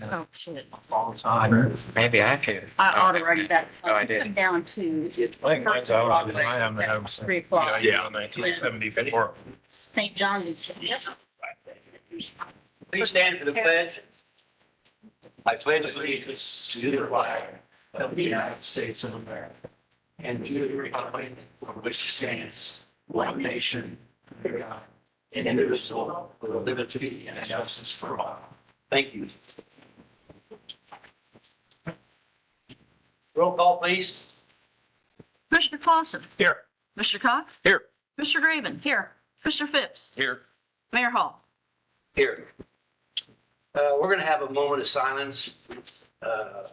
Oh, shit. All the time. Maybe I could. I already that. Oh, I did. Down to. I think mine's out because I am at 3:00. Yeah, 1974. St. John's. Please stand for the pledge. I pledge allegiance to the flag Of the United States of America and to the republic for which it stands, one nation, under God, indivisible, with liberty and justice for all. Thank you. Roll call, please. Commissioner Clausen. Here. Mr. Cox. Here. Mr. Graven. Here. Mr. Phipps. Here. Mayor Hall. Here. We're going to have a moment of silence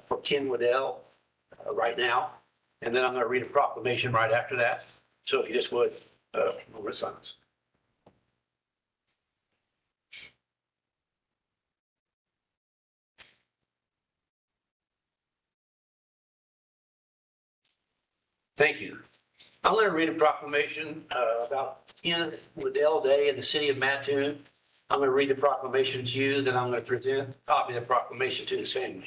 for Ken Waddell right now, and then I'm going to read a proclamation right after that. So if you just would, moment of silence. Thank you. I'm going to read a proclamation about Ken Waddell Day in the city of Mattoon. I'm going to read the proclamation to you, then I'm going to present a copy of the proclamation to his family.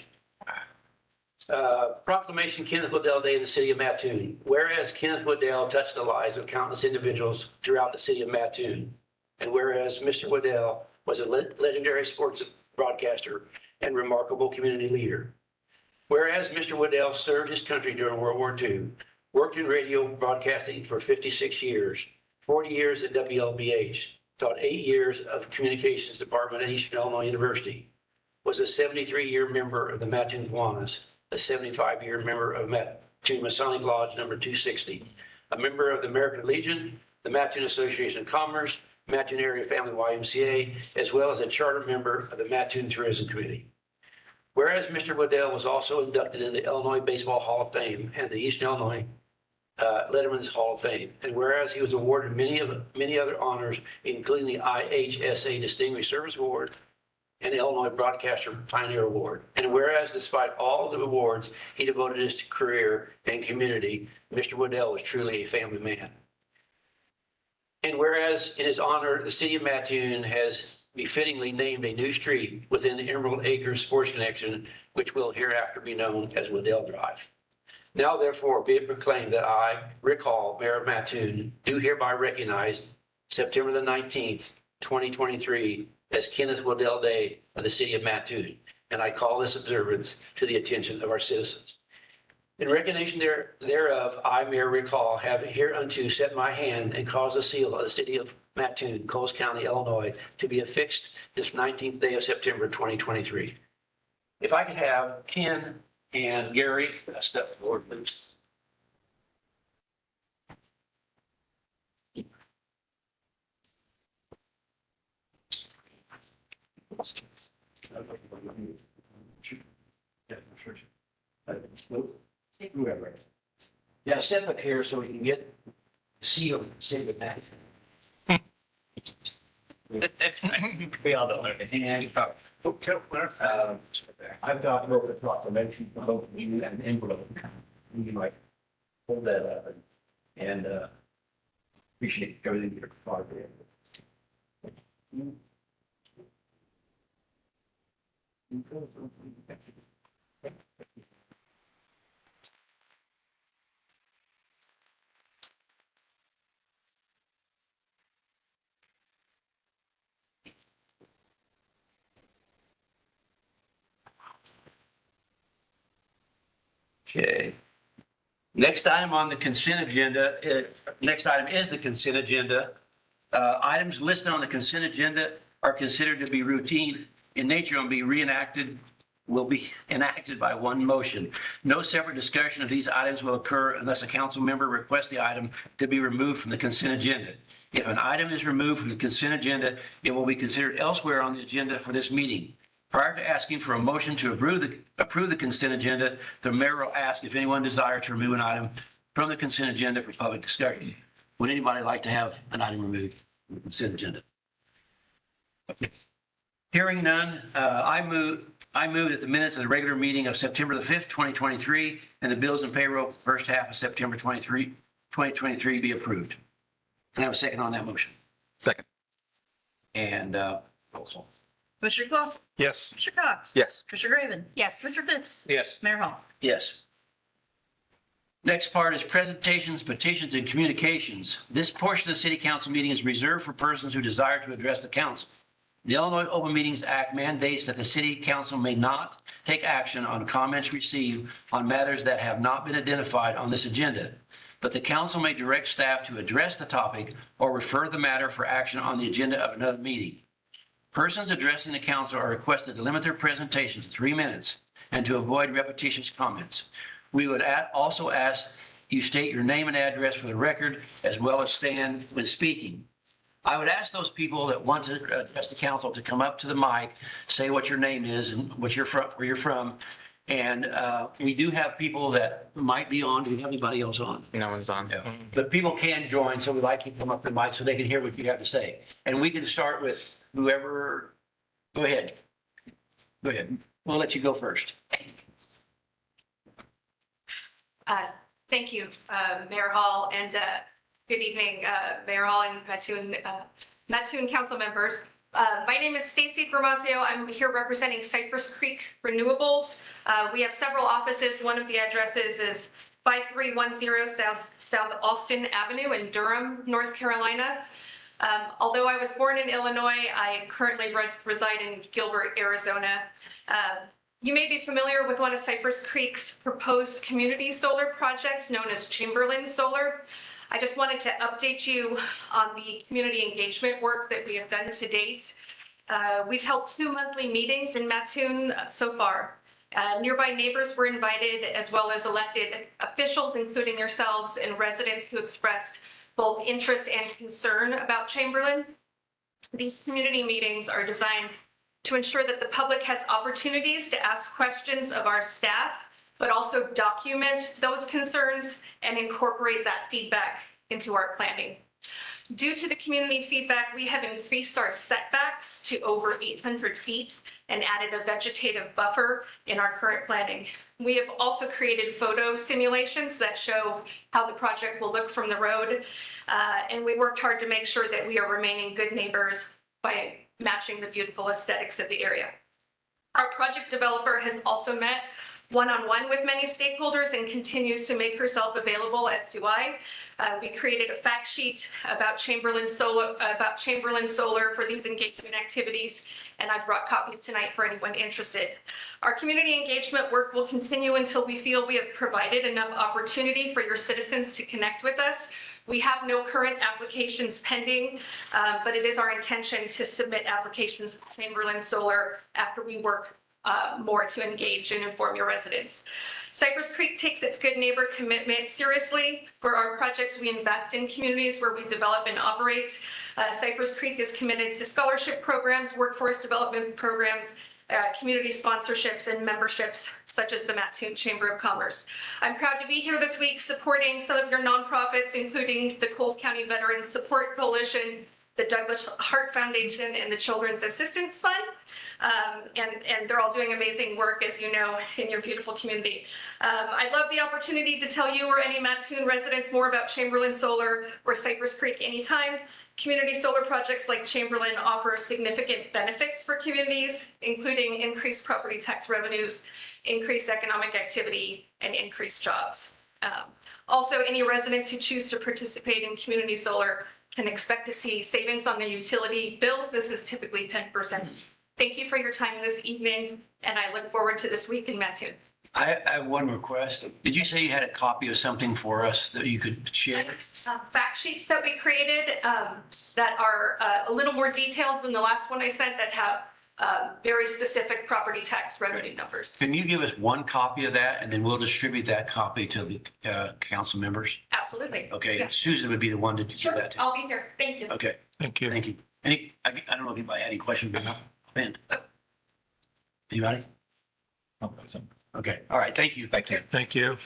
Proclamation Kenneth Waddell Day in the city of Mattoon. Whereas Kenneth Waddell touched the lives of countless individuals throughout the city of Mattoon, and whereas Mr. Waddell was a legendary sports broadcaster and remarkable community leader. Whereas Mr. Waddell served his country during World War II, worked in radio broadcasting for 56 years, 40 years at WLBH, taught 8 years of communications department at Eastern Illinois University, was a 73-year member of the Mattoon Kiwanis, a 75-year member of Mattoon Masonic Lodge number 260, a member of the American Legion, the Mattoon Association of Commerce, Mattoon Area Family YMCA, as well as a charter member of the Mattoon Tourism Committee. Whereas Mr. Waddell was also inducted in the Illinois Baseball Hall of Fame and the Eastern Illinois Letterman's Hall of Fame, and whereas he was awarded many other honors, including the IHSA Distinguished Service Award and Illinois Broadcaster Pioneer Award, and whereas despite all the awards, he devoted his career and community, Mr. Waddell was truly a family man. And whereas in his honor, the city of Mattoon has befittingly named a new street within the Emerald Acres Sports Connection, which will hereafter be known as Waddell Drive. Now therefore be it proclaimed that I, Rick Hall, Mayor of Mattoon, do hereby recognize September the 19th, 2023 as Kenneth Waddell Day of the city of Mattoon, and I call this observance to the attention of our citizens. In recognition thereof, I, Mayor Rick Hall, have hereunto set my hand and caused the seal of the city of Mattoon, Coles County, Illinois, to be affixed this 19th day of September 2023. If I could have Ken and Gary step forward, please. Whoever. Yeah, step up here so we can get the seal, save it back. We all don't know. And I've got both the proclamation from both of you and envelope. You can like hold that up and appreciate everything you're part of it. Okay. Next item on the consent agenda, next item is the consent agenda. Items listed on the consent agenda are considered to be routine in nature and will be enacted by one motion. No separate discussion of these items will occur unless a council member requests the item to be removed from the consent agenda. If an item is removed from the consent agenda, it will be considered elsewhere on the agenda for this meeting. Prior to asking for a motion to approve the consent agenda, the mayor will ask if anyone desires to remove an item from the consent agenda for public discussion. Would anybody like to have an item removed from the consent agenda? Okay. Hearing none, I move that the minutes of the regular meeting of September the 5th, 2023, and the bills and payroll for the first half of September 2023 be approved. Can I have a second on that motion? Second. And roll call. Commissioner Clausen. Yes. Commissioner Cox. Yes. Commissioner Graven. Yes. Commissioner Phipps. Yes. Mayor Hall. Yes. Next part is presentations, petitions, and communications. This portion of the city council meeting is reserved for persons who desire to address the council. The Illinois Open Meetings Act mandates that the city council may not take action on comments received on matters that have not been identified on this agenda, but the council may direct staff to address the topic or refer the matter for action on the agenda of another meeting. Persons addressing the council are requested to limit their presentation to 3 minutes and to avoid repetitious comments. We would also ask you state your name and address for the record, as well as stand when speaking. I would ask those people that want to address the council to come up to the mic, say what your name is and what you're from, where you're from. And we do have people that might be on. Do we have anybody else on? No one's on. But people can join, so we'd like you to come up to the mic so they can hear what you have to say. And we can start with whoever. Go ahead. Go ahead. We'll let you go first. Thank you, Mayor Hall, and good evening, Mayor Hall and Mattoon council members. My name is Stacy Gramazio. I'm here representing Cypress Creek Renewables. We have several offices. One of the addresses is 5310 South Austin Avenue in Durham, North Carolina. Although I was born in Illinois, I currently reside in Gilbert, Arizona. You may be familiar with one of Cypress Creek's proposed community solar projects known as Chamberlain Solar. I just wanted to update you on the community engagement work that we have done to date. We've held 2 monthly meetings in Mattoon so far. Nearby neighbors were invited, as well as elected officials, including yourselves, and residents who expressed both interest and concern about Chamberlain. These community meetings are designed to ensure that the public has opportunities to ask questions of our staff, but also document those concerns and incorporate that feedback into our planning. Due to the community feedback, we have increased our setbacks to over 800 feet and added a vegetative buffer in our current planning. We have also created photo simulations that show how the project will look from the road. And we worked hard to make sure that we are remaining good neighbors by matching the beautiful aesthetics of the area. Our project developer has also met one-on-one with many stakeholders and continues to make herself available, as do I. We created a fact sheet about Chamberlain Solar for these engagement activities, and I've brought copies tonight for anyone interested. Our community engagement work will continue until we feel we have provided enough opportunity for your citizens to connect with us. We have no current applications pending, but it is our intention to submit applications for Chamberlain Solar after we work more to engage and inform your residents. Cypress Creek takes its good neighbor commitment seriously. For our projects, we invest in communities where we develop and operate. Cypress Creek is committed to scholarship programs, workforce development programs, community sponsorships, and memberships, such as the Mattoon Chamber of Commerce. I'm proud to be here this week supporting some of your nonprofits, including the Coles County Veterans Support Coalition, the Douglas Hart Foundation, and the Children's Assistance Fund. And they're all doing amazing work, as you know, in your beautiful community. I'd love the opportunity to tell you or any Mattoon residents more about Chamberlain Solar or Cypress Creek anytime. Community solar projects like Chamberlain offer significant benefits for communities, including increased property tax revenues, increased economic activity, and increased jobs. Also, any residents who choose to participate in community solar can expect to see savings on their utility bills. This is typically 10%. Thank you for your time this evening, and I look forward to this week in Mattoon. I have one request. Did you say you had a copy of something for us that you could share? Fact sheets that we created that are a little more detailed than the last one I sent, that have very specific property tax revenue numbers. Can you give us one copy of that, and then we'll distribute that copy to the council members? Absolutely. Okay, Yeah. Susan would be the one to do Sure, that to. I'll be here. Thank you. Okay, Thank you. thank you. I don't know if anybody had any questions about Ben. Anybody? Okay, all right, thank you. Thank you. Thank you.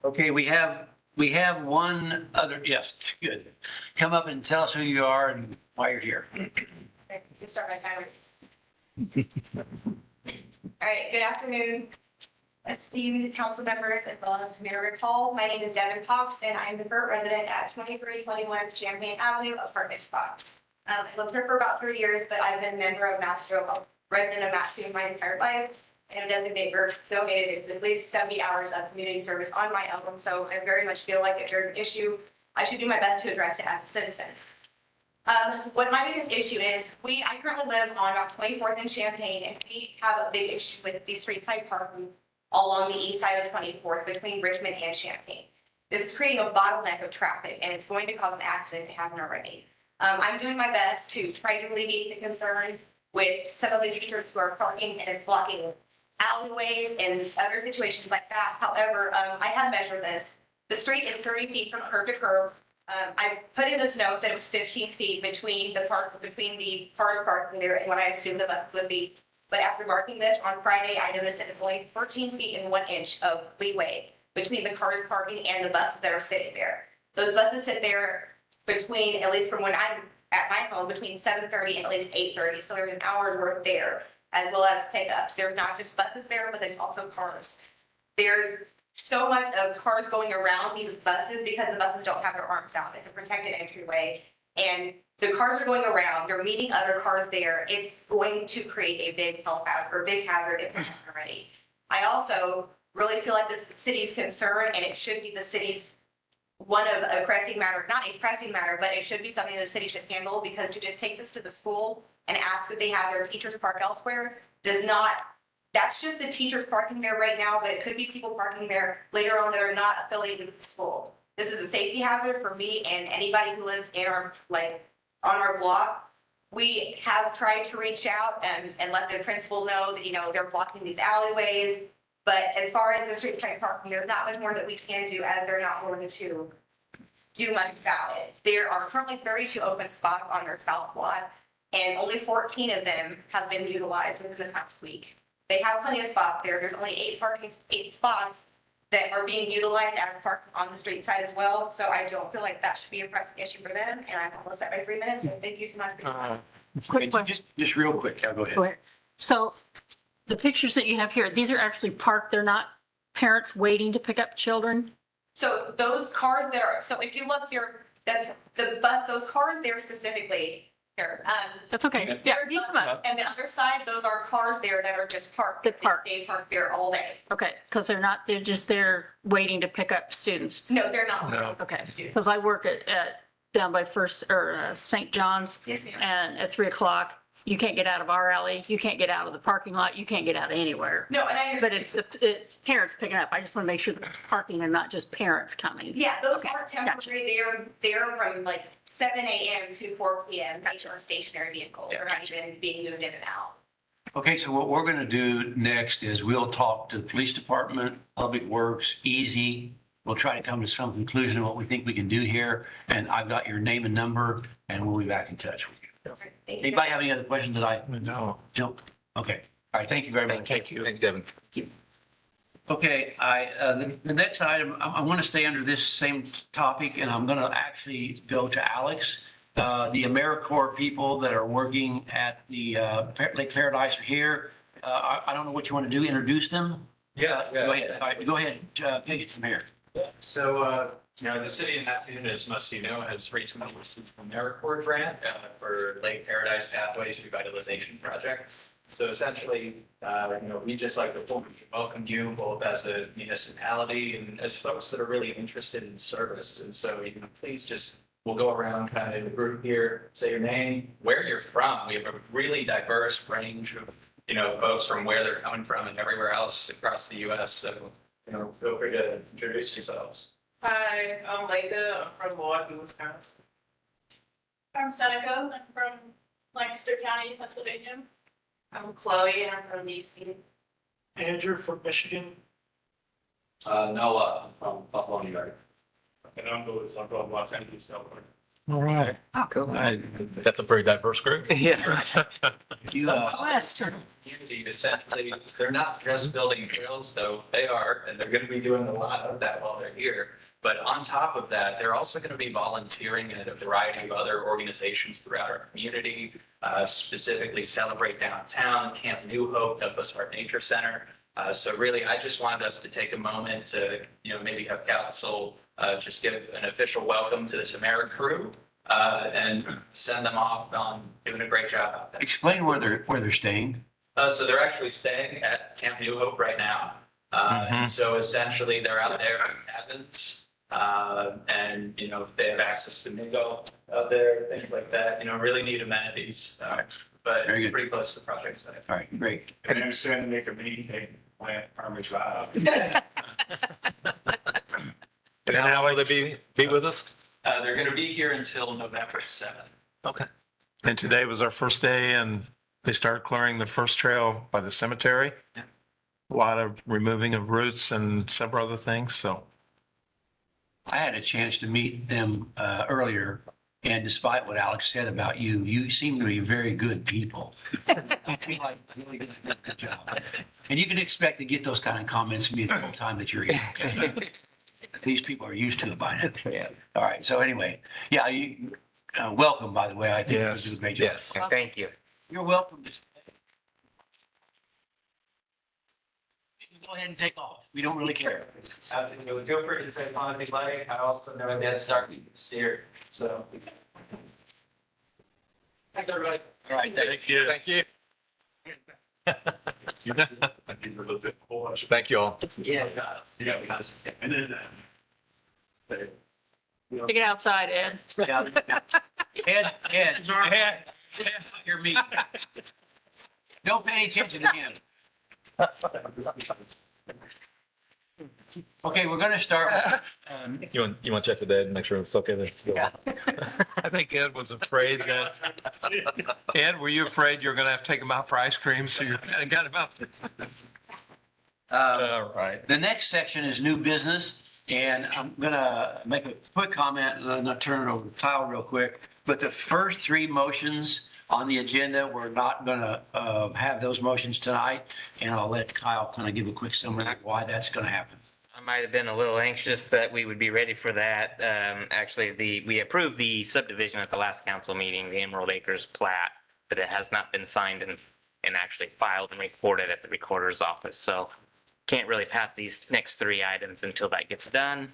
Okay, we have one other, yes, good. Come up and tell us who you are and why you're here. Okay, you can start my timer. All right, good afternoon, esteemed council members, as well as Mayor Rick Hall. My name is Devin Cox, and I am the current resident at 2321 Champaign Avenue, apartment 5. I lived here for about 3 years, but I've been a member of Mattoon, a resident of Mattoon my entire life, and a designated donated at least 70 hours of community service on my own. So I very much feel like if there's an issue, I should do my best to address it as a citizen. What my biggest issue is, I currently live on about 24th and Champaign, and we have a big issue with the street side parking along the east side of 24th between Richmond and Champaign. This is creating a bottleneck of traffic, and it's going to cause an accident if it hasn't already. I'm doing my best to try to alleviate the concern with some of the teachers who are parking, and it's blocking alleyways and other situations like that. However, I have measured this. The street is 30 feet from curb to curb. I put in this note that it was 15 feet between the cars parking there and what I assumed the bus would be. But after marking this on Friday, I noticed that it's only 14 feet and 1 inch of leeway between the cars parking and the buses that are sitting there. Those buses sit there between, at least from when I'm at my home, between 7:30 and at least 8:30. So there's an hour's worth there, as well as pickup. There's not just buses there, but there's also cars. There's so much of cars going around these buses because the buses don't have their arms out. It's a protected entryway. And the cars are going around, they're meeting other cars there. It's going to create a big health hazard, or big hazard if it's not already. I also really feel like this is the city's concern, and it should be the city's one of a pressing matter, not a pressing matter, but it should be something the city should handle, because to just take this to the school and ask that they have their teachers park elsewhere does not, that's just the teachers parking there right now, but it could be people parking there later on that are not affiliated with the school. This is a safety hazard for me and anybody who lives in our, on our block. We have tried to reach out and let the principal know that, they're blocking these alleyways. But as far as the street side parking, there's not much more that we can do, as they're not willing to do much about it. There are currently 32 open spots on their south lot, and only 14 of them have been utilized within the past week. They have plenty of spots there. There's only 8 spots that are being utilized as parking on the street side as well. So I don't feel like that should be a pressing issue for them. And I'm almost at my 3 minutes. So thank you so much for your time. Quick question. Just real quick, yeah, go ahead. Go ahead. So the pictures that you have here, these are actually parked. They're not parents waiting to pick up children. So those cars that are, so if you look here, that's the bus, those cars there specifically here. That's okay. Yeah, you come up. And the other side, those are cars there that are just parked. That park. They park there all day. Okay, because they're just there waiting to pick up students. No, they're not. No. Okay, because I work at down by St. John's, Yes, ma'am. and at 3:00, you can't get out of our alley. You can't get out of the parking lot. You can't get out of anywhere. No, and I But understand. it's parents picking up. I just want to make sure that it's parking and not just parents coming. Yeah, those Okay, aren't gotcha. temporary. They're from 7 a.m. to 4 p.m. They are stationary vehicles. They're not even being moved in and out. Okay, so what we're going to do next is we'll talk to the police department, Public Works, Easy. We'll try to come to some conclusion of what we think we can do here. And I've got your name and number, and we'll be back in touch with you. Thank you. Anybody have any other questions that I No. jump? Okay. All right. Thank you very much. Thank you. Thank you, Devin. Okay, the next item, I want to stay under this same topic, and I'm going to actually go to Alex. The AmeriCorps people that are working at the Lake Paradise are here. I don't know what you want to do, introduce them? Yeah, Go ahead. All right, go ahead, take it from here. So, the city of Mattoon, as most of you know, has recently received an AmeriCorps grant for Lake Paradise Pathways Revitalization Project. So essentially, we just like to formally welcome you both as a municipality and as folks that are really interested in service. And so you can please just, we'll go around kind of the group here, say your name, where you're from. We have a really diverse range of, folks from where they're coming from and everywhere else across the US. So, feel free to introduce yourselves. Hi, I'm Layda. I'm from Milwaukee, Wisconsin. I'm Seneca. I'm from Lancaster County, Pennsylvania. I'm Chloe. I'm from DC. Andrew from Michigan. Noah from Buffalo, New York. And I'm Louis. I'm from Los Angeles, California. All right. Oh, cool. That's a pretty diverse group. Yeah. You, West. Community, essentially, they're not just building trails, though they are, and they're going to be doing a lot of that while they're here. But on top of that, they're also going to be volunteering at a variety of other organizations throughout our community, specifically Celebrate Downtown, Camp New Hope, Douglas Hart Nature Center. So really, I just wanted us to take a moment to, maybe have council just give an official welcome to this AmeriCrew. and send them off on doing a great job out there. Explain where they're staying. So they're actually staying at Camp New Hope right now. And so essentially they're out there in cabins. And, you know, if they have access to mingle out there, things like that, you know, really neat amenities. But Very good. pretty close to the project site. All right, great. And they're starting to make a meeting cake plant farmers drive. And how long will they be with us? They're going to be here until November 7th. Okay. And today was our first day and they started clearing the first trail by the cemetery. Yeah. A lot of removing of roots and several other things, so. I had a chance to meet them earlier, and despite what Alex said about you, you seem to be very good people. I feel like you really did a good job. And you can expect to get those kind of comments from me the whole time that you're here. Okay? These people are used to it by now. Yeah. All right, so anyway, yeah, you, welcome, by the way. I think you did a great job. Yes. Thank you. You're welcome. You can go ahead and take off. We don't really care. Feel free to take on if you'd like. I also know that starting this year, so. Thanks, everybody. All right, Thank you. Thank you. Thank you all. Yeah. And then, Take it outside, Ed. yeah. Ed, your meeting. Don't pay any attention to him. Okay, we're going to start. You want to check with Ed and make sure it's okay there? Yeah. I think Ed was afraid that, Ed, were you afraid you were going to have to take him out for ice cream? So you kind of got him out. All right. The next section is new business, and I'm going to make a quick comment and then I'll turn it over to Kyle real quick. But the first three motions on the agenda, we're not going to have those motions tonight, and I'll let Kyle kind of give a quick summary of why that's going to happen. I might have been a little anxious that we would be ready for that. Actually, we approved the subdivision at the last council meeting, the Emerald Acres plat, but it has not been signed and actually filed and recorded at the recorder's office. So can't really pass these next three items until that gets done.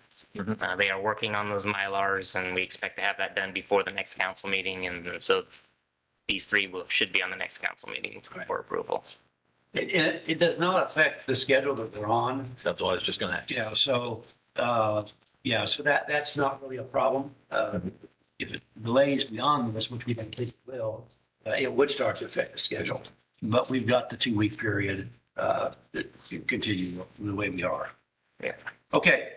They are working on those Mylars, and we expect to have that done before the next council meeting. And so these three should be on the next council meeting for approval. It does not affect the schedule that they're on. That's what I was just going to ask. Yeah, so, so that's not really a problem. If it delays beyond this, which we think it will, it would start to affect the schedule. But we've got the 2-week period to continue the way we are. Yeah. Okay.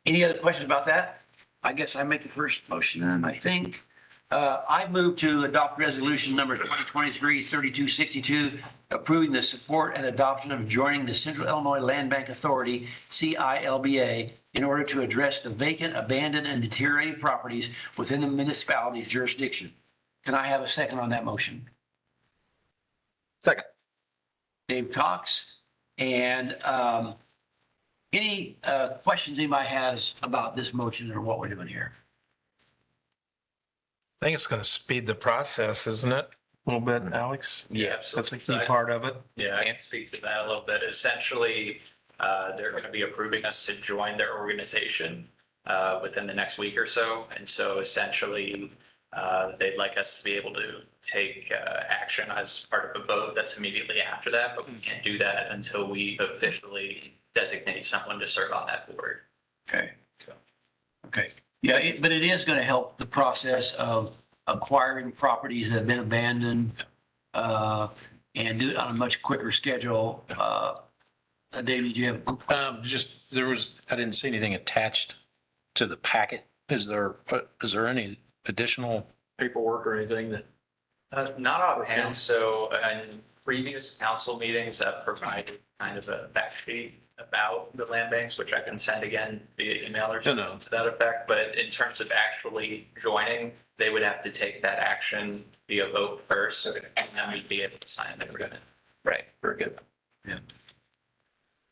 Any other questions about that? I guess I make the first motion, I think. I move to adopt resolution number 2023-3262, approving the support and adoption of joining the Central Illinois Land Bank Authority, CILBA, in order to address the vacant, abandoned, and deteriorating properties within the municipality's jurisdiction. Can I have a second on that motion? Second. Dave Cox. And any questions anybody has about this motion or what we're doing here? I think it's going to speed the process, isn't it? A little bit, Alex? Yeah, That's a key absolutely. part of it. Yeah, I can speak to that a little bit. Essentially, they're going to be approving us to join their organization within the next week or so. And so essentially, they'd like us to be able to take action as part of a vote that's immediately after that, but we can't do that until we officially designate someone to serve on that board. Okay. Okay. Yeah, but it is going to help the process of acquiring properties that have been abandoned and do it on a much quicker schedule. David, do you have? I didn't see anything attached to the packet. Is there any additional paperwork or anything that? Not offhand. So in previous council meetings, I've provided kind of a fact sheet about the land banks, which I can send again via email or something to that effect. But in terms of actually joining, they would have to take that action via vote first, and then we'd be able to sign the agreement. Right. Very good. Yeah.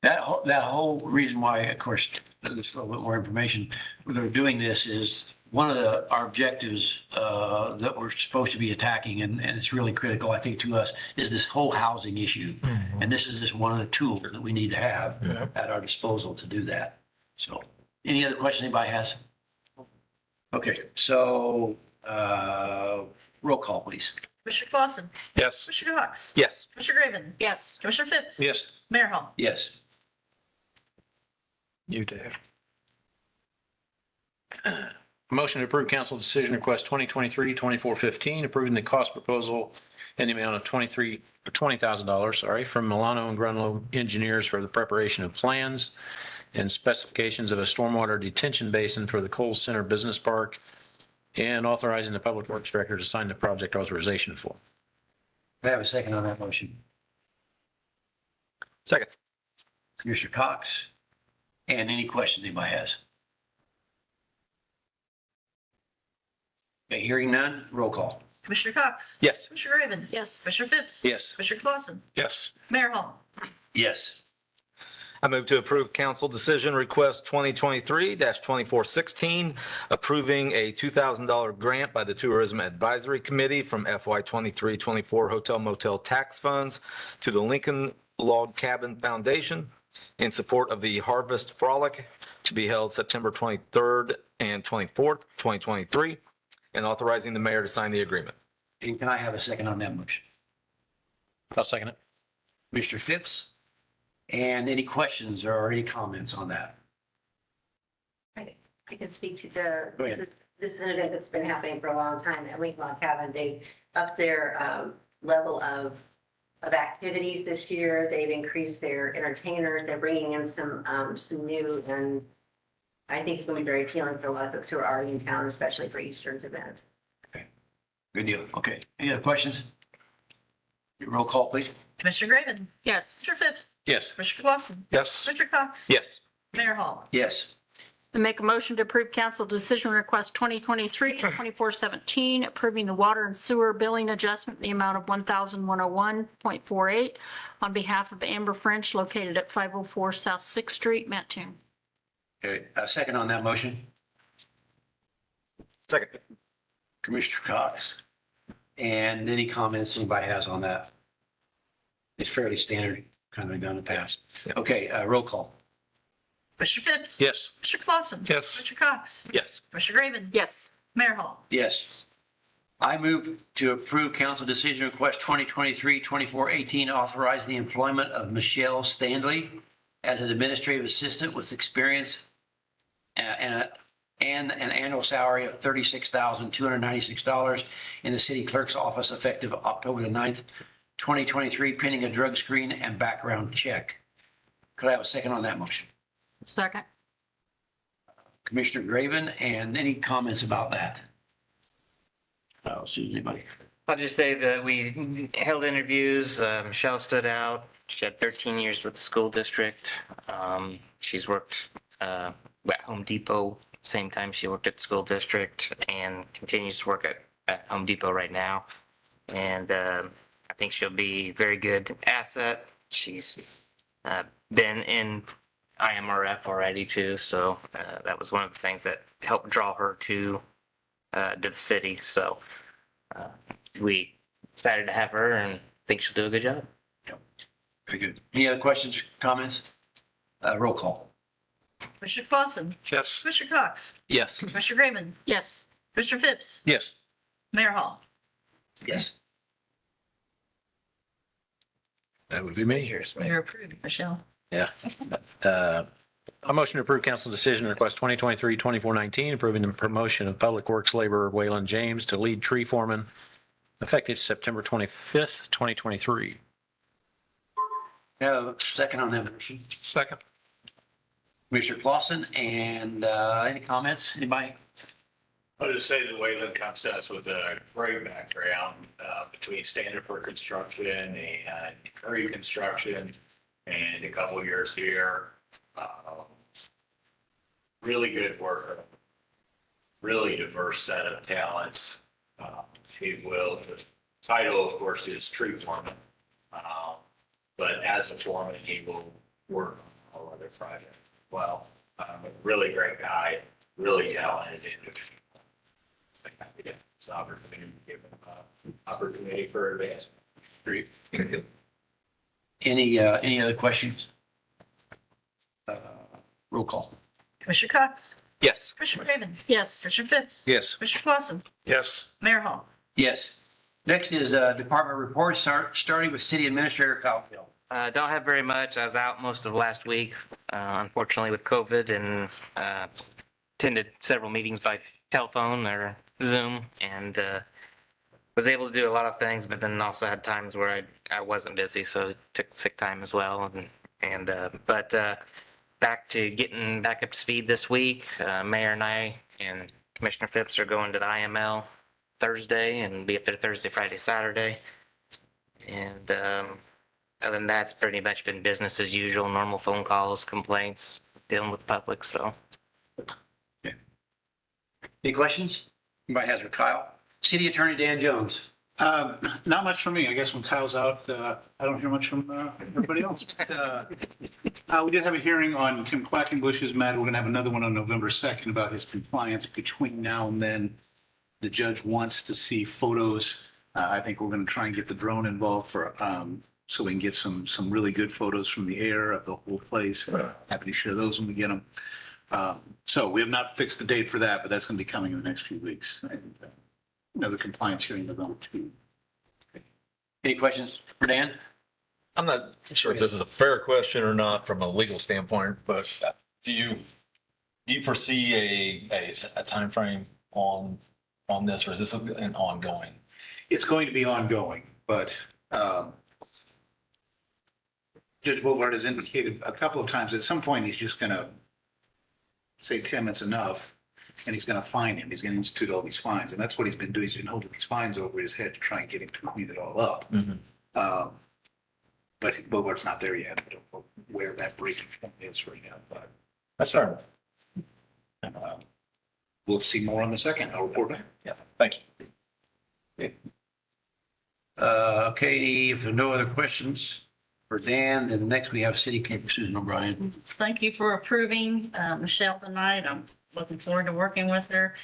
That whole reason why, of course, just a little bit more information, they're doing this is one of our objectives that we're supposed to be attacking, and it's really critical, I think, to us, is this whole housing issue. And this is just one of the tools that we need to have at our disposal to do that. So any other questions anybody has? Okay, so Roll call, please. Commissioner Clausen, Yes. Commissioner Cox, Yes. Commissioner Graven, Yes. Commissioner Phipps. Yes. Mayor Hall. Yes. You do. Motion to approve council decision request 2023-2415, approving the cost proposal in the amount of $20,000, sorry, from Milano and Grunlow Engineers for the preparation of plans and specifications of a stormwater detention basin for the Coles Center Business Park, and authorizing the Public Works Director to sign the project authorization form. May I have a second on that motion? Second. Commissioner Cox? And any questions anybody has? Okay, hearing none, roll call. Commissioner Cox. Yes. Commissioner Graven. Yes. Commissioner Phipps. Yes. Commissioner Clausen. Yes. Mayor Hall. Yes. I move to approve council decision request 2023-2416, approving a $2,000 grant by the Tourism Advisory Committee from FY 23-24 Hotel Motel Tax Funds to the Lincoln Log Cabin Foundation in support of the Harvest Frolic to be held September 23rd and 24th, 2023, and authorizing the mayor to sign the agreement. And can I have a second on that motion? I'll second it. Mr. Phipps? And any questions or any comments on that? I can speak to the, Go ahead. this is an event that's been happening for a long time at Lincoln Log Cabin. They upped their level of activities this year. They've increased their entertainers. They're bringing in some new, and I think it's going to be very appealing for a lot of folks who are already in town, especially for Easter's event. Good deal. Okay. Any other questions? Roll call, please. Commissioner Graven. Yes. Commissioner Phipps. Yes. Commissioner Clausen. Yes. Commissioner Cox. Yes. Mayor Hall. Yes. I make a motion to approve council decision request 2023-2417, approving the water and sewer billing adjustment in the amount of $1,101.48 on behalf of Amber French located at 504 South 6th Street, Mattoon. Okay. A second on that motion. Second. Commissioner Cox. And any comments anybody has on that? It's fairly standard, kind of done in the past. Okay, roll call. Commissioner Phipps. Yes. Commissioner Clausen. Yes. Commissioner Cox. Yes. Commissioner Graven. Yes. Mayor Hall. Yes. I move to approve council decision request 2023-2418, authorizing the employment of Michelle Stanley as an administrative assistant with experience and an annual salary of $36,296 in the city clerk's office effective October the 9th, 2023, pending a drug screen and background check. Could I have a second on that motion? Second. Commissioner Graven, and any comments about that? Oh, Susan, anybody? I'll just say that we held interviews. Michelle stood out. She had 13 years with the school district. She's worked at Home Depot, same time she worked at the school district, and continues to work at Home Depot right now. And I think she'll be a very good asset. She's been in IMRF already too, so that was one of the things that helped draw her to the city. So we decided to have her and think she'll do a good job. Very good. Any other questions, comments? Roll call. Commissioner Clausen. Yes. Commissioner Cox. Yes. Commissioner Graven. Yes. Commissioner Phipps. Yes. Mayor Hall. Yes. That would be me. You're approved, Michelle. Yeah. A motion to approve council decision request 2023-2419, approving the promotion of Public Works laborer Waylon James to lead tree foreman effective September 25th, 2023. Have a second on that motion. Second. Commissioner Clausen, and any comments? Anybody? I'll just say that Wayland comes to us with a great background between standard for construction and Curry construction and a couple of years here. Really good worker, really diverse set of talents. He will, the title, of course, is tree foreman. But as a foreman, he will work on all other projects as well. A really great guy, really talented individual. Happy to get this opportunity, give him opportunity for advancement. Great. Any other questions? Roll call. Commissioner Cox. Yes. Commissioner Raven, Yes. Commissioner Fix, Yes. Commissioner Clausen, Yes. Mayor Hall. Yes. Next is department reports, starting with City Administrator Kyle Hill. Don't have very much. I was out most of last week, unfortunately with COVID, and attended several meetings by telephone or Zoom, and was able to do a lot of things, but then also had times where I wasn't busy, so took sick time as well. But back to getting back up to speed this week. Mayor and I and Commissioner Phipps are going to the IML Thursday and be up there Thursday, Friday, Saturday. And other than that, it's pretty much been business as usual, normal phone calls, complaints, dealing with the public, so. Any questions? Anybody has for Kyle? City Attorney Dan Jones. Not much from me. I guess when Kyle's out, I don't hear much from everybody else. But, we did have a hearing on Tim Quackenbush's matter. We're going to have another one on November 2nd about his compliance. Between now and then, the judge wants to see photos. I think we're going to try and get the drone involved for so we can get some really good photos from the air of the whole place. Happy to share those when we get them. So we have not fixed the date for that, but that's going to be coming in the next few weeks. And, another compliance hearing November 2. Any questions for Dan? I'm not sure if this is a fair question or not from a legal standpoint, but do you foresee a timeframe on this, or is this an ongoing? It's going to be ongoing, but Judge Bovard has indicated a couple of times at some point he's just going to say, Tim, it's enough, and he's going to fine him. He's going to institute all these fines, and that's what he's been doing. He's been holding these fines over his head to try and get him to clean it all up. But Bovard's not there yet. I don't know where that breaking point is right now, but That's fair. we'll see more on the 2nd. I'll report back. Yeah, thank you. Okay, if there are no other questions for Dan, then next we have City Clerk Susan O'Brien. Thank you for approving Michelle tonight. I'm looking forward to working with her.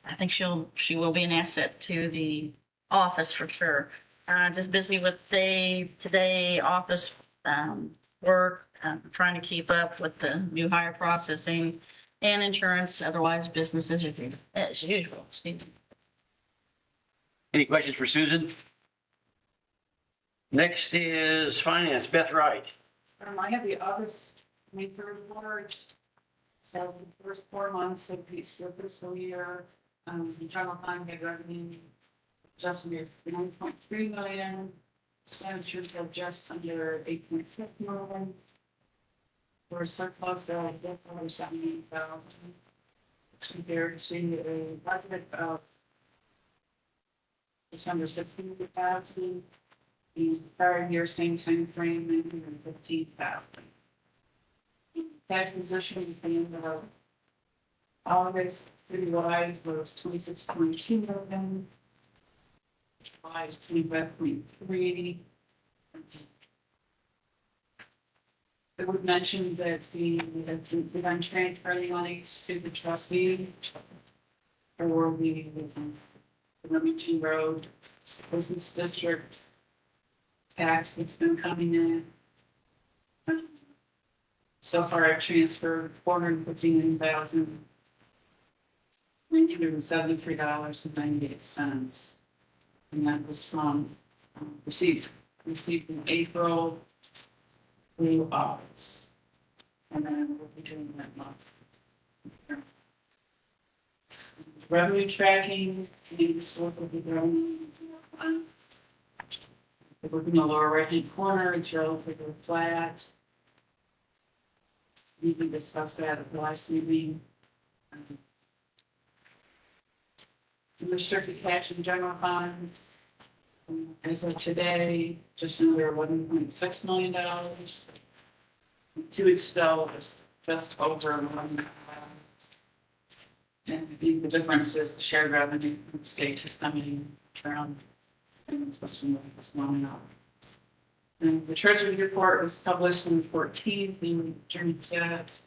I think she will be an asset to the office for sure. Just busy with today office work, trying to keep up with the new hire processing and insurance. Otherwise, business as usual. Excuse me. Any questions for Susan? Next is Finance, Beth Wright. I have the August 23rd report. So the first 4 months of the fiscal year, the general fund had revenue adjusted to 9.3 million, expenditures of just under 8.6 million. For surplus of just over 78,000, compared to a budget of just under 16,000. The prior year, same time frame, 915,000. Cash position at the end of August, citywide was 26.2 million. July is 25.3. I would mention that I'm transferring monies to the trustee for the Remington Road Business District tax that's been coming in. So far, I've transferred $459,973.98. And that was from receipts received in April through August. And then we'll be doing that month. Revenue tracking, the source of the revenue. If we're in the lower right-hand corner, it's relatively flat. We discussed that at the last meeting. The restricted cash and general fund, as of today, just under $1.6 million. 2 weeks ago, it was just over $1 million. And the difference is the shared revenue from the state is coming around, and especially with this going up. And the treasury report was published on the 14th in June 7th.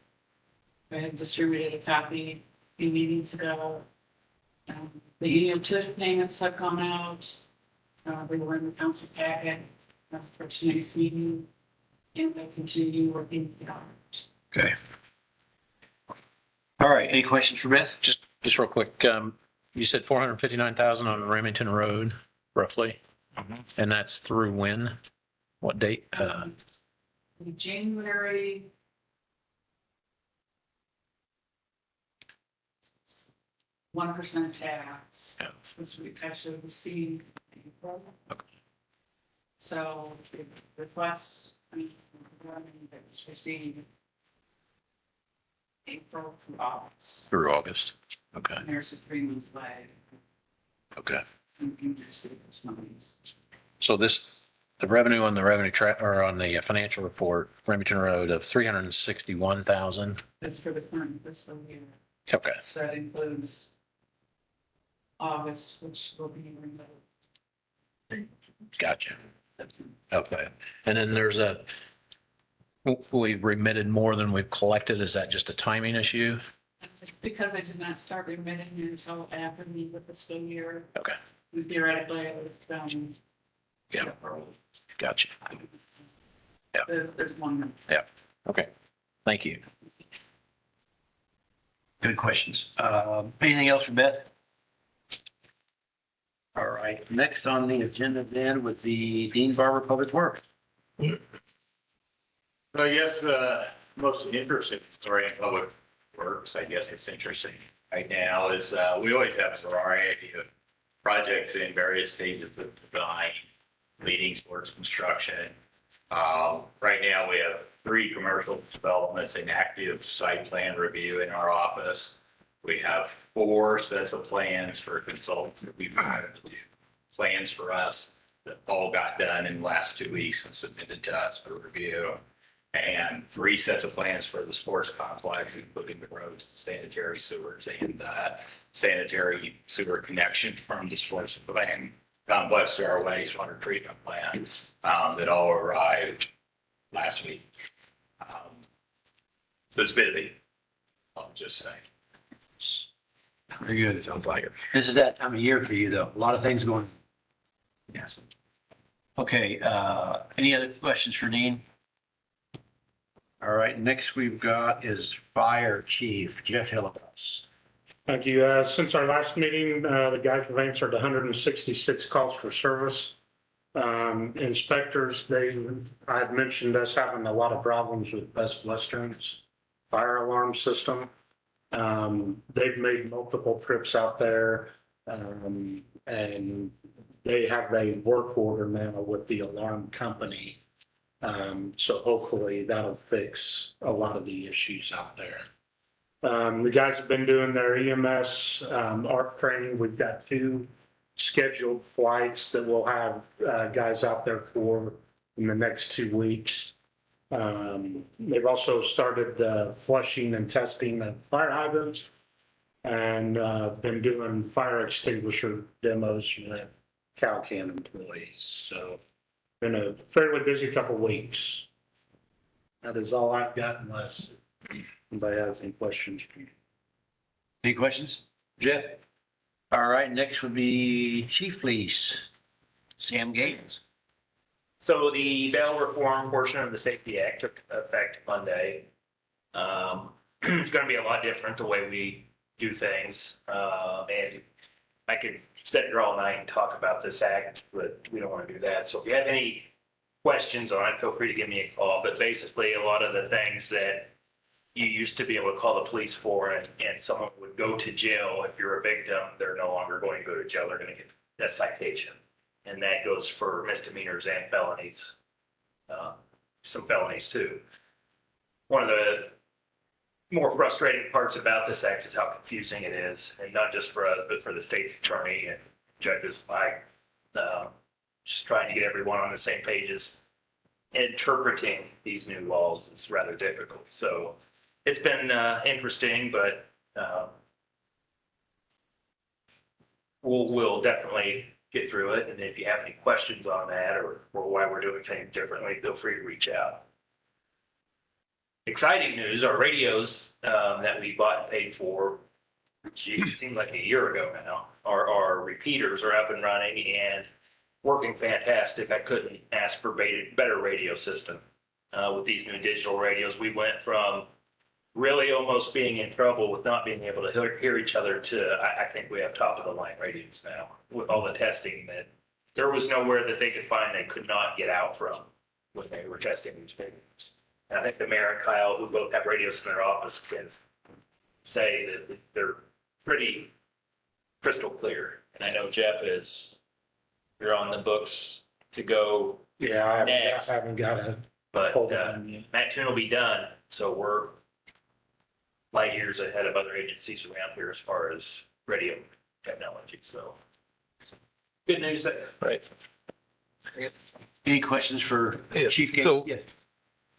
I had distributed a copy a few meetings ago. The annual TIF payments have gone out. They were in the council packet for tonight's meeting, and they continue working the hours. Okay. All right, any questions for Beth? Just real quick, you said 459,000 on Remington Road, roughly? And that's through when? What date? January. %1 tax. Yeah. Which we actually received in April. Okay. So it reflects, that was received April to August. Through August. Okay, And there's a 3-month lag. okay. You can just see this monies. So the revenue on the revenue track, or on the financial report, Remington Road of 361,000. That's for the current fiscal year. Okay, So that includes August, which will be removed. gotcha. Okay, and then there's we remitted more than we've collected. Is that just a timing issue? It's because I did not start remitting until after the fiscal year. Okay, We theoretically, it was, yeah, gotcha. Yeah. There's one. Yeah, okay, thank you. Good questions. Anything else for Beth? All right, next on the agenda then would be Dean Barber, Public Works. I guess most interesting story in public works, I guess it's interesting right now, is we always have a variety of projects in various stages of design, leading towards construction. Right now, we have 3 commercial developments in active site plan review in our office. We have 4 sets of plans for consultants that we've hired to do plans for us that all got done in the last 2 weeks and submitted to us for review. And 3 sets of plans for the sports complex, including the roads, sanitary sewers, and the sanitary sewer connection from the sports plan complex to our wastewater treatment plant, that all arrived last week. So it's busy, I'll just say. Very good. It sounds like it. This is that time of year for you, though. A lot of things going. Yes. Okay, any other questions for Dean? All right, next we've got is Fire Chief Jeff Hillibus. Thank you. Since our last meeting, the guys have answered 166 calls for service. Inspectors, I had mentioned us having a lot of problems with Best Western's fire alarm system. They've made multiple trips out there, and they have a work order now with the alarm company. So hopefully that'll fix a lot of the issues out there. The guys have been doing their EMS ARF training. We've got 2 scheduled flights that we'll have guys out there for in the next 2 weeks. They've also started the flushing and testing of fire hydrants and been doing fire extinguisher demos with Calcan employees. So been a fairly busy couple weeks. That is all I've got unless anybody has any questions. Any questions? Jeff? All right, next would be Chief Police, Sam Gaines. So the bail reform portion of the Safety Act took effect Monday. It's going to be a lot different the way we do things. And I could sit here all night and talk about this act, but we don't want to do that. So if you have any questions on it, feel free to give me a call. But basically, a lot of the things that you used to be able to call the police for, and someone would go to jail if you're a victim, they're no longer going to go to jail. They're going to get that citation. And that goes for misdemeanors and felonies, some felonies too. One of the more frustrating parts about this act is how confusing it is, and not just for us, but for the state's attorney and judges alike. Just trying to get everyone on the same pages. Interpreting these new laws is rather difficult. So it's been interesting, but we'll definitely get through it. And if you have any questions on that or why we're doing things differently, feel free to reach out. Exciting news, our radios that we bought and paid for, gee, it seemed like a year ago now, our repeaters are up and running and working fantastic. I couldn't ask for better radio system. With these new digital radios, we went from really almost being in trouble with not being able to hear each other to, I think we have top of the line radios now with all the testing that there was nowhere that they could find they could not get out from when they were testing these radios. And I think the mayor and Kyle, who both have radios in their office, can say that they're pretty crystal clear. And I know Jeff is, you're on the books to go Yeah, I next. haven't got a But hold on yet. Mattoon will be done, so we're light years ahead of other agencies around here as far as radio technology, so. Good news there. Right. Any questions for Yeah, Chief Gates? so- Yeah.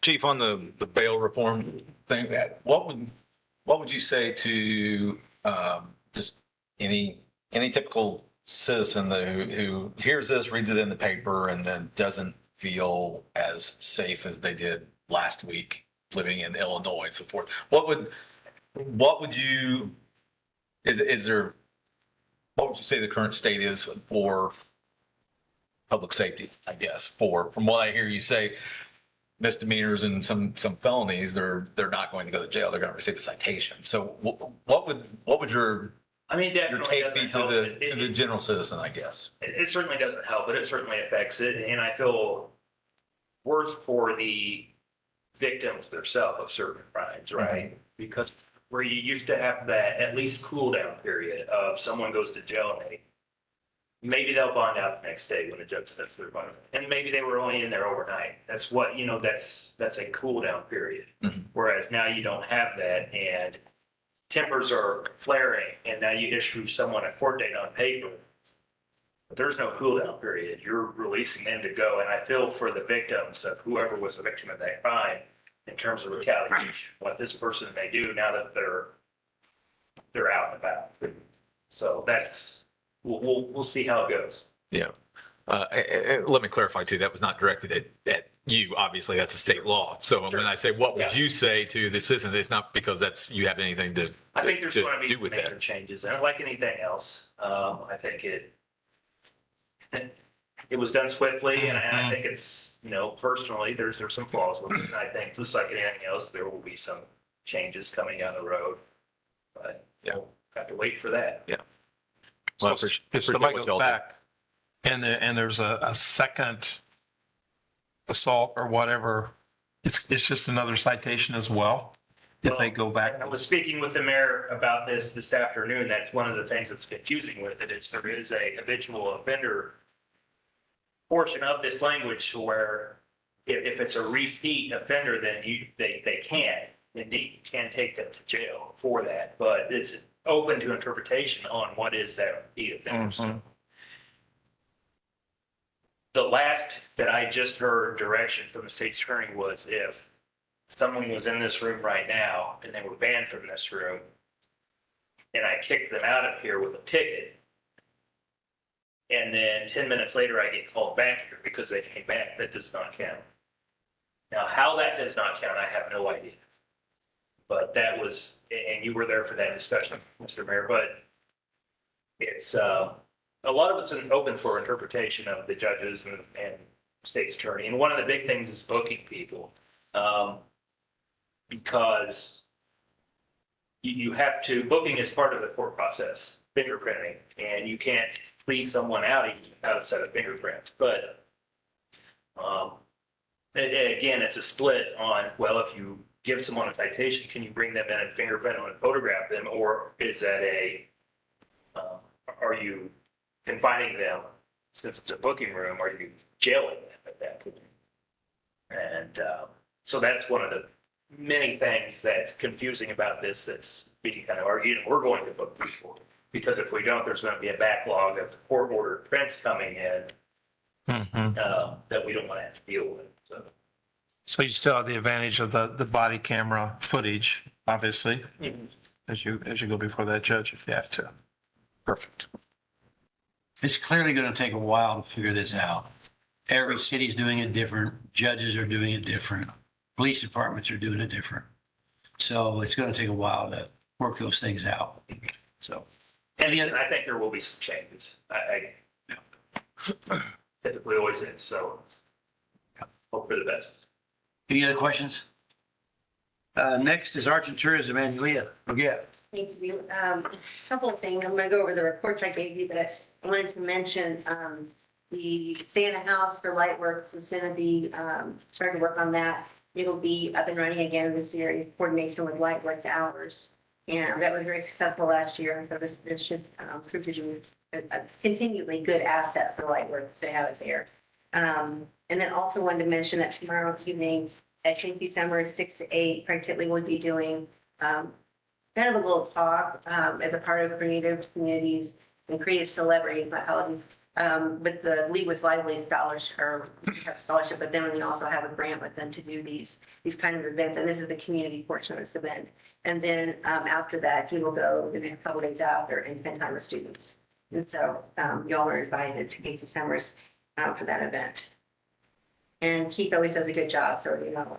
Chief, on the bail reform thing, what would you say to just any typical citizen who hears this, reads it in the paper, and then doesn't feel as safe as they did last week living in Illinois and so forth? What would you what would you say the current state is for public safety, I guess, from what I hear you say, misdemeanors and some felonies, they're not going to go to jail. They're going to receive a citation. So what would your I mean, your definitely take be doesn't help. to the general citizen, I guess? It certainly doesn't help, but it certainly affects it, and I feel worse for the victims themselves of certain crimes, right? Because where you used to have that at least cool down period of someone goes to jail and maybe they'll bond out the next day when the judge steps their bond. And maybe they were only in there overnight. That's what, that's a cool down period. Whereas now you don't have that and tempers are flaring and now you issue someone a court date on paper. But there's no cool down period. You're releasing them to go. And I feel for the victims of whoever was a victim of that crime in terms of retaliation, what this person may do now that they're out and about. So that's, we'll see how it goes. Yeah. Let me clarify too, that was not directed at you. Obviously, that's a state law. So when I say, what would you say to the citizens? It's not because you have anything to I think there's to going to do be with major that. changes, and like anything else, I think it was done swiftly, and I think it's, personally, there's some flaws with it. And I think just like anything else, there will be some changes coming down the road, but we'll have to wait for that. Yeah. So Well, if appreciate somebody what goes y'all do. back and there's a second assault or whatever, it's just another citation as well, if they go back. I was speaking with the mayor about this afternoon. That's one of the things that's confusing with it, is there is a habitual offender portion of this language where if it's a repeat offender, then they can, indeed, can take them to jail for that, but it's open to interpretation on what is that repeat offender. So the last that I just heard direction from the state's attorney was if someone was in this room right now and they were banned from this room and I kicked them out of here with a ticket, and then 10 minutes later I get called back here because they came back, that does not count. Now, how that does not count, I have no idea. But that was, and you were there for that discussion, Mr. Mayor, but it's, a lot of it's open for interpretation of the judges and state's attorney. And one of the big things is booking people. Because you have to, booking is part of the court process, fingerprinting, and you can't please someone out of set of fingerprints. But again, it's a split on, well, if you give someone a citation, can you bring them in and fingerprint them and photograph them? Or is that are you confining them, since it's a booking room, are you jailing them at that point? And so that's one of the many things that's confusing about this that's being kind of argued. And we're going to book people, because if we don't, there's going to be a backlog of court-ordered prints coming in that we don't want to have to deal with. So you still have the advantage of the body camera footage, obviously, as you go before that judge if you have to. Perfect. It's clearly going to take a while to figure this out. Every city's doing it different. Judges are doing it different. Police departments are doing it different. So it's going to take a while to work those things out. So. And I think there will be some changes. I typically always is, so hope for the best. Any other questions? Next is Arts and Tourism, and Leah. Yeah. Thank you. Couple of things. I'm going to go over the reports I gave you, but I wanted to mention the Santa House for Lightworks is going to be starting to work on that. It'll be up and running again this year in coordination with Lightworks Hours. And that was very successful last year. So this should prove to be a continually good asset for Lightworks to have it there. And then also wanted to mention that tomorrow evening at St. Summer, 6 to 8, Craig Titley will be doing kind of a little talk as a part of Creative Communities and Creative Celebrities, my apologies, with the Lead with Lively scholarship, but then we also have a grant with them to do these kind of events, and this is the community portion of this event. And then after that, he will go in a couple days after and spend time with students. And so y'all are invited to Casey Summers for that event. And Keith always does a good job, so you know.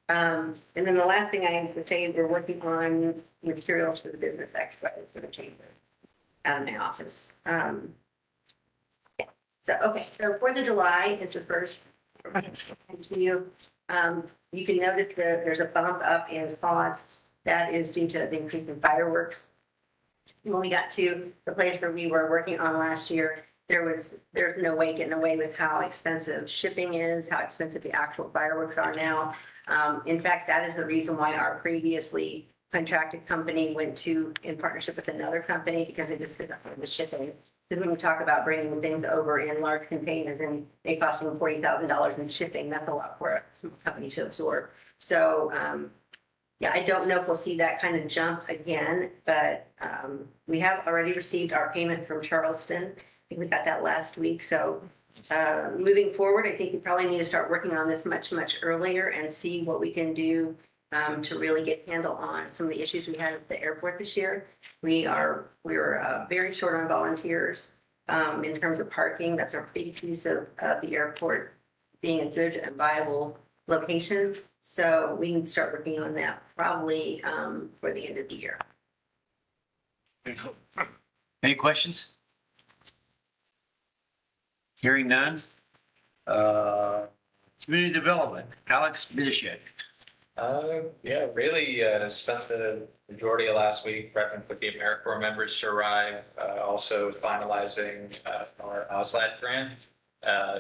And then the last thing I would say is we're working on materials for the business expo for the chamber out of my office. So 4th of July is the first. You can notice that there's a bump up in cost. That is due to the increase in fireworks. When we got to the place where we were working on last year, there's no way getting away with how expensive shipping is, how expensive the actual fireworks are now. In fact, that is the reason why our previously contracted company went in partnership with another company, because they just couldn't afford the shipping. Because when we talk about bringing things over in large containers and they cost them $40,000 in shipping, that's a lot for a small company to absorb. So, yeah, I don't know if we'll see that kind of jump again, but we have already received our payment from Charleston. I think we got that last week. So moving forward, I think we probably need to start working on this much, much earlier and see what we can do to really get a handle on some of the issues we had at the airport this year. We were very short on volunteers in terms of parking. That's a big piece of the airport being a good and viable location. So we need to start working on that probably for the end of the year. Any questions? Hearing none. Community Development, Alex Bidishek. Yeah, really spent the majority of last week prepping with the AmeriCorps members to arrive, also finalizing our OSLAD grant.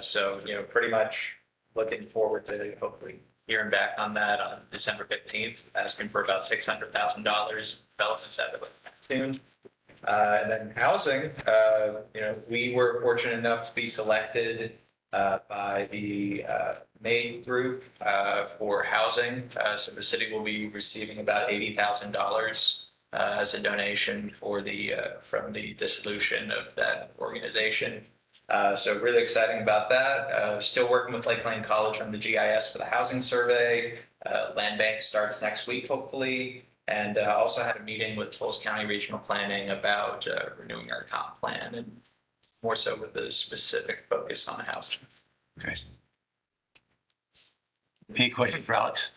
So, pretty much looking forward to hopefully hearing back on that on December 15th, asking for about $600,000 developments out of it soon. And then housing, we were fortunate enough to be selected by the May group for housing. So the city will be receiving about $80,000 as a donation for from the dissolution of that organization. So really exciting about that. Still working with Lake Lane College on the GIS for the housing survey. Land bank starts next week, hopefully. And also had a meeting with Tulsa County Regional Planning about renewing our comp plan, and more so with the specific focus on housing. Okay. Any questions for Alex?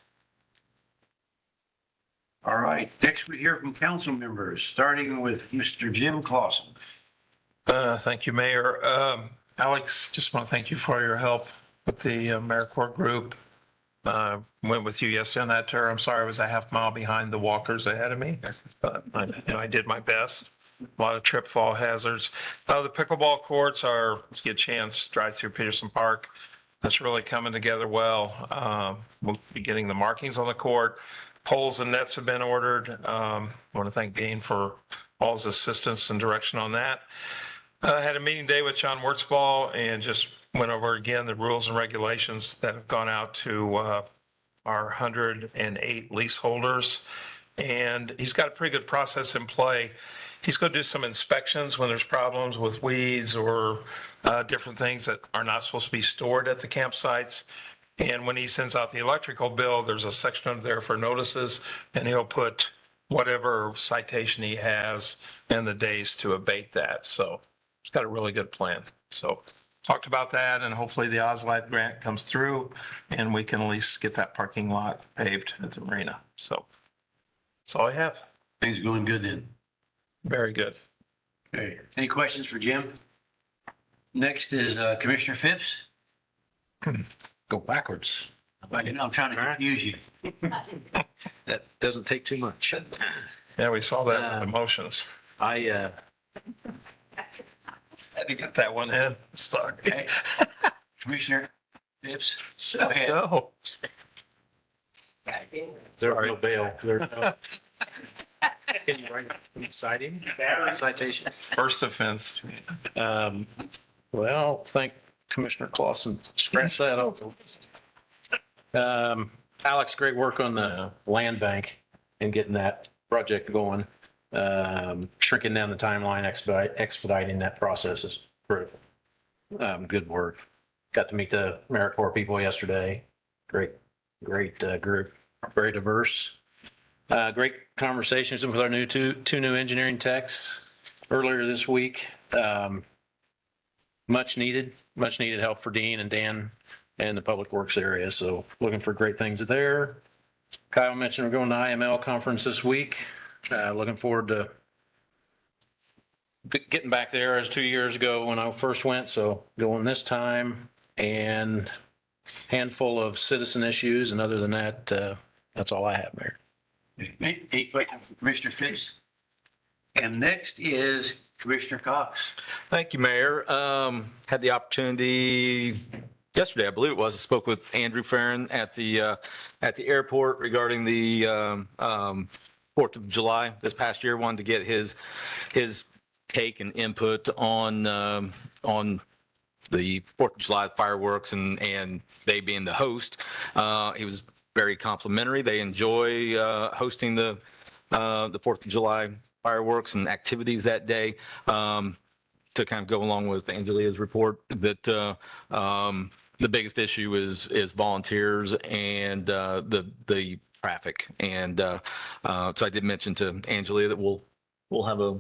All right, next we hear from council members, starting with Mr. Jim Clausen. Thank you, Mayor. Alex, just want to thank you for your help with the AmeriCorps group. Went with you yesterday on that tour. I'm sorry I was a half mile behind the walkers ahead of me, but I did my best. A lot of trip fall hazards. The pickleball courts are, if you get a chance, drive through Peterson Park. That's really coming together well. We'll be getting the markings on the court. Poles and nets have been ordered. I want to thank Dean for all his assistance and direction on that. I had a meeting day with John Wurtzball and just went over again the rules and regulations that have gone out to our 108 leaseholders. And he's got a pretty good process in play. He's going to do some inspections when there's problems with weeds or different things that are not supposed to be stored at the campsites. And when he sends out the electrical bill, there's a section under there for notices, and he'll put whatever citation he has and the days to abate that. So he's got a really good plan. So talked about that, and hopefully the OSLAD grant comes through and we can at least get that parking lot paved at the marina. So that's all I have. Things going good then. Very good. Okay. Any questions for Jim? Next is Commissioner Phipps. Go backwards. I'm trying to confuse you. That doesn't take too much. Yeah, we saw that with emotions. I Had to get that one in. Sorry. Okay. Commissioner Phipps? Go ahead. No. there's no bail. There's no. Can you write citing? Citation? First offense. Well, thank Commissioner Clausen. Scratch that off. Alex, great work on the land bank and getting that project going. Shrinking down the timeline, expediting that process is critical. Good work. Got to meet the AmeriCorps people yesterday. Great group, very diverse. Great conversations with our two new engineering techs earlier this week. Much needed help for Dean and Dan and the public works area. So looking for great things there. Kyle mentioned we're going to IML conference this week. Looking forward to getting back there as 2 years ago when I first went. So going this time, and handful of citizen issues. And other than that, that's all I have, Mayor. Any questions for Commissioner Phipps? And next is Commissioner Cox. Thank you, Mayor. Had the opportunity yesterday, I believe it was, I spoke with Andrew Farron at the airport regarding the 4th of July this past year. Wanted to get his take and input on the 4th of July fireworks and they being the host. He was very complimentary. They enjoy hosting the 4th of July fireworks and activities that day. To kind of go along with Angelia's report, that the biggest issue is volunteers and the traffic. And so I did mention to Angelia that we'll have a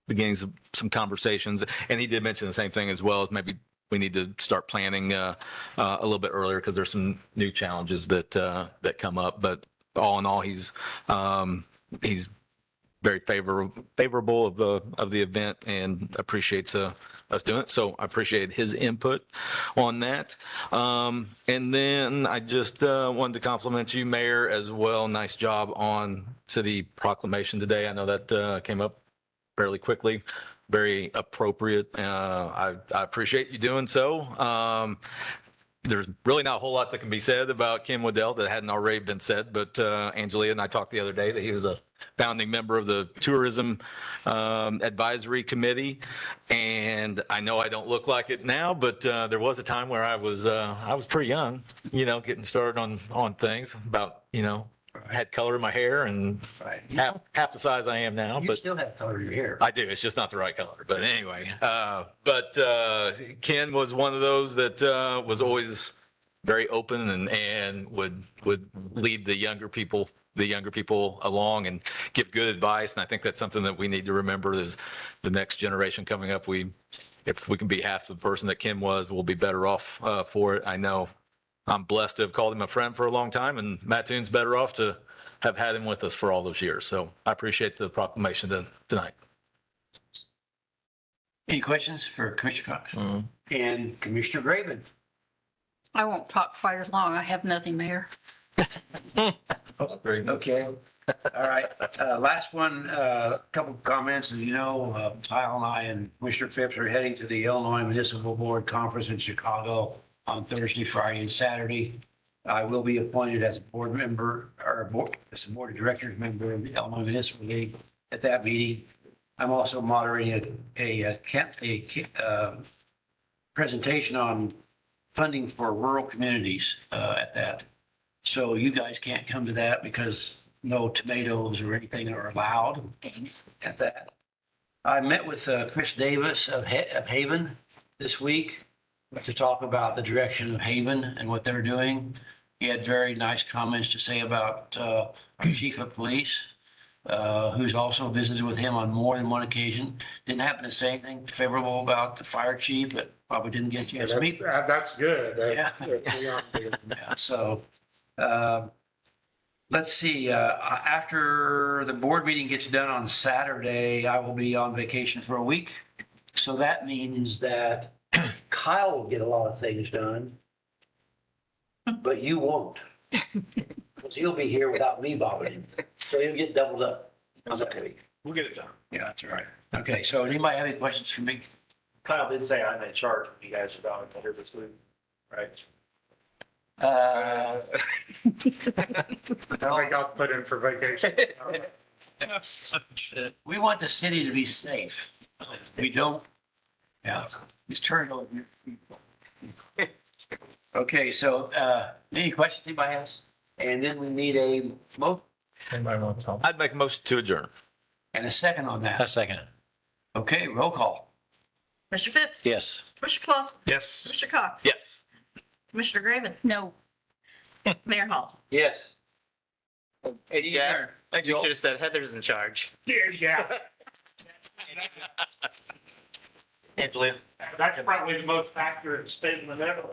beginnings of some conversations, and he did mention the same thing as well, as maybe we need to start planning a little bit earlier because there's some new challenges that come up. But all in all, he's very favorable of the event and appreciates us doing it. So I appreciate his input on that. And then I just wanted to compliment you, Mayor, as well. Nice job on city proclamation today. I know that came up fairly quickly, very appropriate. I appreciate you doing so. There's really not a whole lot that can be said about Ken Waddell that hadn't already been said, but Angelia and I talked the other day that he was a founding member of the Tourism Advisory Committee, and I know I don't look like it now, but there was a time where I was pretty young, getting started on things about, had color in my hair and half the size I am now. You still have color in your hair. I do. It's just not the right color. But anyway, Ken was one of those that was always very open and would lead the younger people along and give good advice. And I think that's something that we need to remember is the next generation coming up. If we can be half the person that Ken was, we'll be better off for it. I know I'm blessed to have called him a friend for a long time, and Mattoon's better off to have had him with us for all those years. So I appreciate the proclamation tonight. Any questions for Commissioner Cox? And Commissioner Graven? I won't talk quite as long. I have nothing, Mayor. Okay. All right. Last one, a couple of comments. As you know, Kyle and I and Commissioner Phipps are heading to the Illinois Municipal Board Conference in Chicago on Thursday, Friday, and Saturday. I will be appointed as a board member as a board of directors member of the Illinois Municipal League at that meeting. I'm also moderating a presentation on funding for rural communities at that. So you guys can't come to that because no tomatoes or anything are allowed at that. I met with Chris Davis of Haven this week to talk about the direction of Haven and what they're doing. He had very nice comments to say about our chief of police, who's also visited with him on more than one occasion. Didn't happen to say anything favorable about the fire chief, but probably didn't get a chance to meet. That's good. Yeah. So let's see. After the board meeting gets done on Saturday, I will be on vacation for a week. So that means that Kyle will get a lot of things done. but you won't. Because he'll be here without me bothering him. So he'll get doubled up. That's okay. We'll get it done. Yeah, that's all right. Okay, so anybody have any questions for me? Kyle did say I'm in charge when you guys are down here this week, right? Uh, I got put in for vacation. We want the city to be safe. We don't, yeah, just turn it over. Okay, so, any questions anybody has? And then we need a mo, Anybody want to talk? I'd make a motion to adjourn. and a second on that. second. Okay, roll call. Mr. Phipps? Yes. Mr. Clausen? Yes. Mr. Cox? Yes. Commissioner Graven? No. Mayor Hall? Yes. Hey, Jack, you should have said Heather's in charge. Yeah. Angela. That's probably the most accurate statement ever.